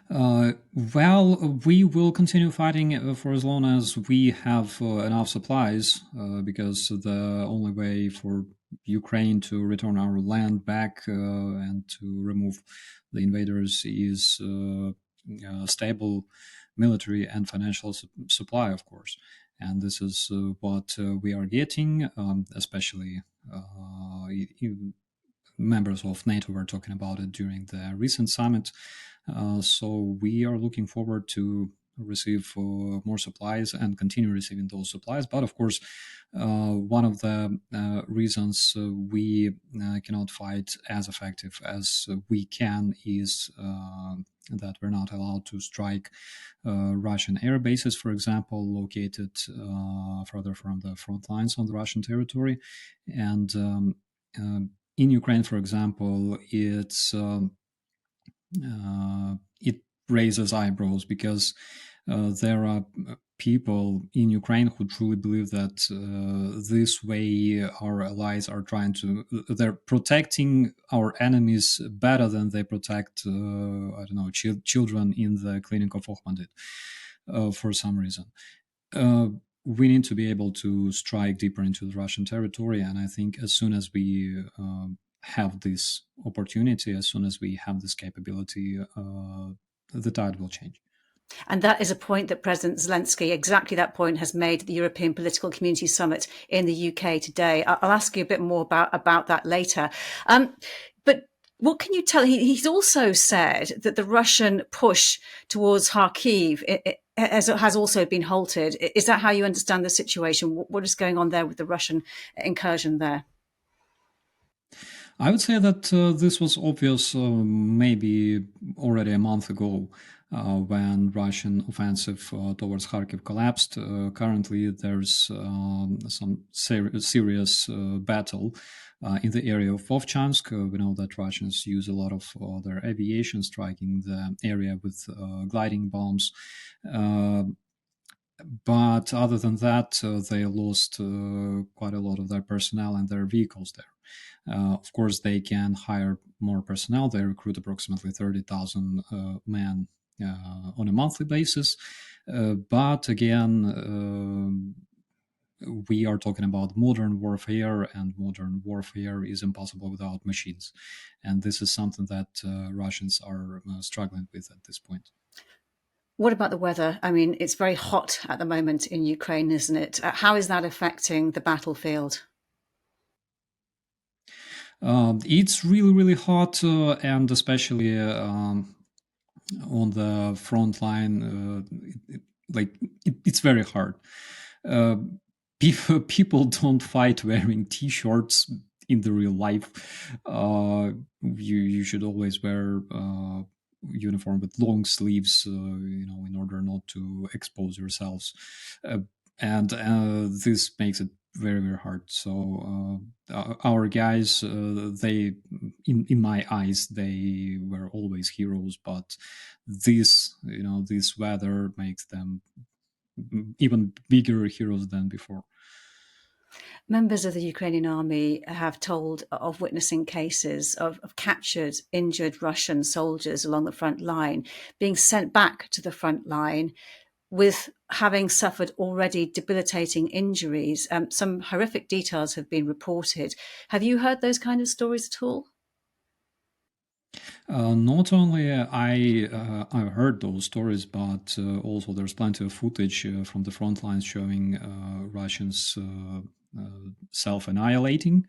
Uh, well, we will continue fighting for as long as we have enough supplies, because the only way for Ukraine to return our land back and to remove the invaders is stable military and financial supply, of course. And this is what we are getting, especially uh, members of NATO were talking about it during the recent summit. So we are looking forward to receive more supplies and continue receiving those supplies. But of course, one of the reasons we cannot fight as effective as we can is that we're not allowed to strike Russian air bases, for example, located further from the front lines on the Russian territory. And in Ukraine, for example, it raises eyebrows because there are people in Ukraine who truly believe that this way our allies are they're protecting our enemies better than they protect, I don't know, children in the clinic of Ohmandit for some reason. Uh, we need to be able to strike deeper into the Russian territory, and I think as soon as we have this opportunity, as soon as we have this capability, the tide will change. And that is a point that President Zelensky, exactly that point, has made at the European Political Community Summit in the UK today. I'll ask you a bit more about that later. But what can you tell? He's also said that the Russian push towards Kharkiv has also been halted. Is that how you understand the situation? What is going on there with the Russian incursion there? I would say that this was obvious maybe already a month ago when Russian offensive towards Kharkiv collapsed. Currently, there's some serious battle in the area of Vovchansk. We know that Russians use a lot of their aviation, striking the area with gliding bombs. Uh, but other than that, they lost quite a lot of their personnel and their vehicles there. Of course, they can hire more personnel. They recruit approximately 30,000 men on a monthly basis. But again, we are talking about modern warfare, and modern warfare is impossible without machines. And this is something that Russians are struggling with at this point. What about the weather? I mean, it's very hot at the moment in Ukraine, isn't it? How is that affecting the battlefield? It's really, really hot, and especially on the front line, it's very hard. Uh, people don't fight wearing t-shirts in the real life. You should always wear uniform with long sleeves, in order not to expose yourselves. Uh, and this makes it very, very hard. So our guys, they, in my eyes, they were always heroes. But this weather makes them even bigger heroes than before. Members of the Ukrainian army have told of witnessing cases of captured, injured Russian soldiers along the front line being sent back to the front line with having suffered already debilitating injuries. Some horrific details have been reported. Have you heard those kind of stories at all? Not only I've heard those stories, but also there's plenty of footage from the front lines showing Russians self-annihilating.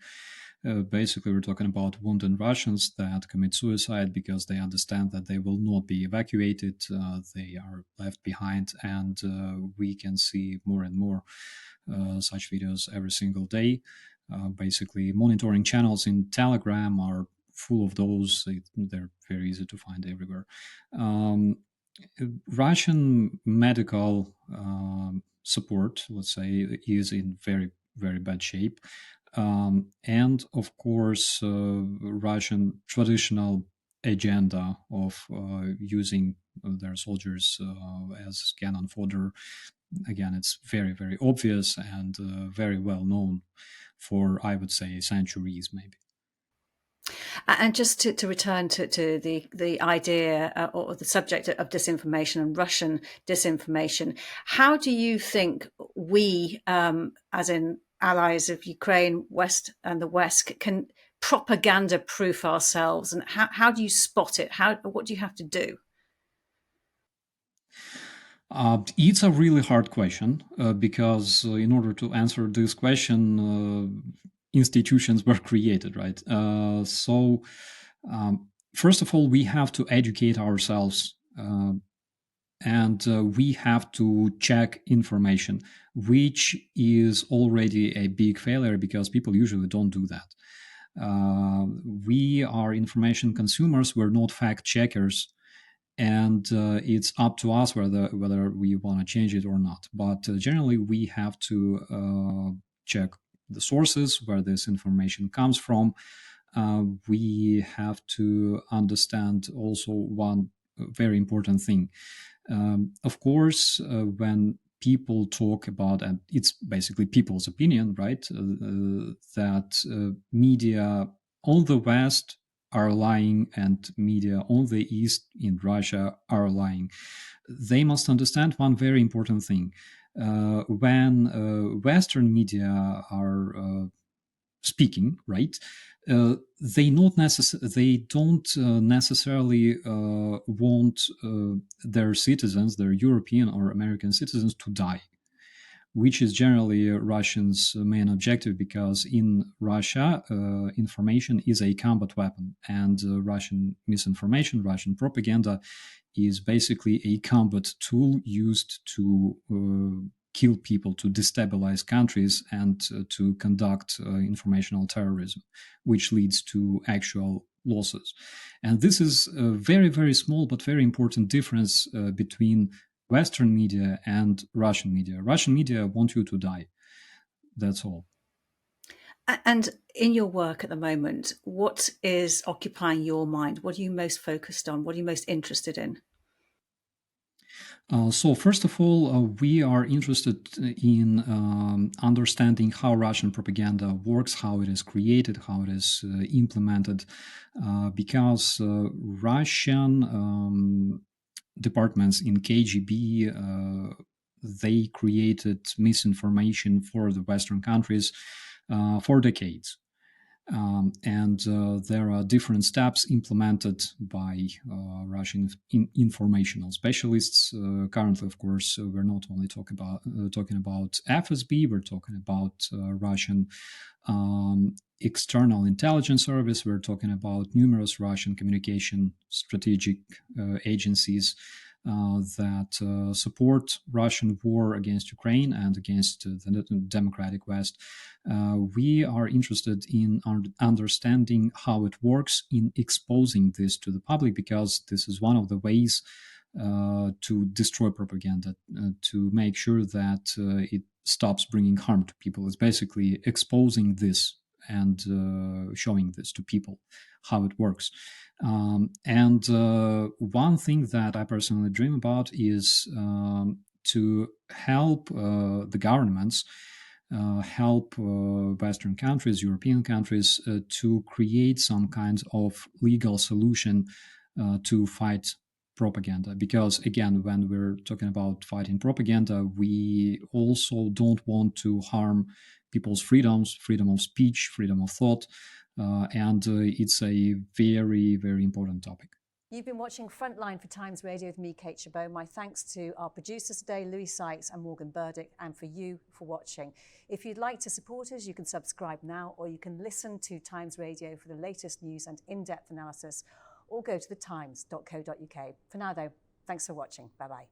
Basically, we're talking about wounded Russians that commit suicide because they understand that they will not be evacuated. They are left behind, and we can see more and more such videos every single day. Basically, monitoring channels in Telegram are full of those. They're very easy to find everywhere. Um, Russian medical support, let's say, is in very, very bad shape. And of course, Russian traditional agenda of using their soldiers as cannon fodder, again, it's very, very obvious and very well known for, I would say, centuries maybe. And just to return to the idea or the subject of disinformation and Russian disinformation, how do you think we, as in allies of Ukraine, West and the West, can propaganda proof ourselves? And how do you spot it? What do you have to do? It's a really hard question because in order to answer this question, institutions were created, right? First of all, we have to educate ourselves and we have to check information, which is already a big failure because people usually don't do that. We are information consumers, we're not fact checkers, and it's up to us whether we want to change it or not. But generally, we have to check the sources where this information comes from. We have to understand also one very important thing. Of course, when people talk about, and it's basically people's opinion, right, that media on the West are lying and media on the East in Russia are lying. They must understand one very important thing. When Western media are speaking, right? They don't necessarily want their citizens, their European or American citizens, to die, which is generally Russians' main objective, because in Russia, information is a combat weapon, and Russian misinformation, Russian propaganda, is basically a combat tool used to kill people, to destabilize countries, and to conduct informational terrorism, which leads to actual losses. And this is a very, very small but very important difference between Western media and Russian media. Russian media want you to die. That's all. And in your work at the moment, what is occupying your mind? What are you most focused on? What are you most interested in? So first of all, we are interested in understanding how Russian propaganda works, how it is created, how it is implemented, because Russian departments in KGB, they created misinformation for the Western countries for decades. And there are different steps implemented by Russian informational specialists. Currently, of course, we're not only talking about FSB, we're talking about Russian external intelligence service. We're talking about numerous Russian communication strategic agencies that support Russian war against Ukraine and against the democratic West. We are interested in understanding how it works, in exposing this to the public, because this is one of the ways to destroy propaganda, to make sure that it stops bringing harm to people. It's basically exposing this and showing this to people, how it works. And one thing that I personally dream about is to help the governments, help Western countries, European countries, to create some kind of legal solution to fight propaganda. Because again, when we're talking about fighting propaganda, we also don't want to harm people's freedoms, freedom of speech, freedom of thought, and it's a very, very important topic. You've been watching Frontline for Times Radio with me, Kate Gerbeau. My thanks to our producers today, Louis Sykes and Morgan Burdick, and for you for watching. If you'd like to support us, you can subscribe now, or you can listen to Times Radio for the latest news and in-depth analysis, or go to thetimes.co.uk. For now, though, thanks for watching. Bye-bye.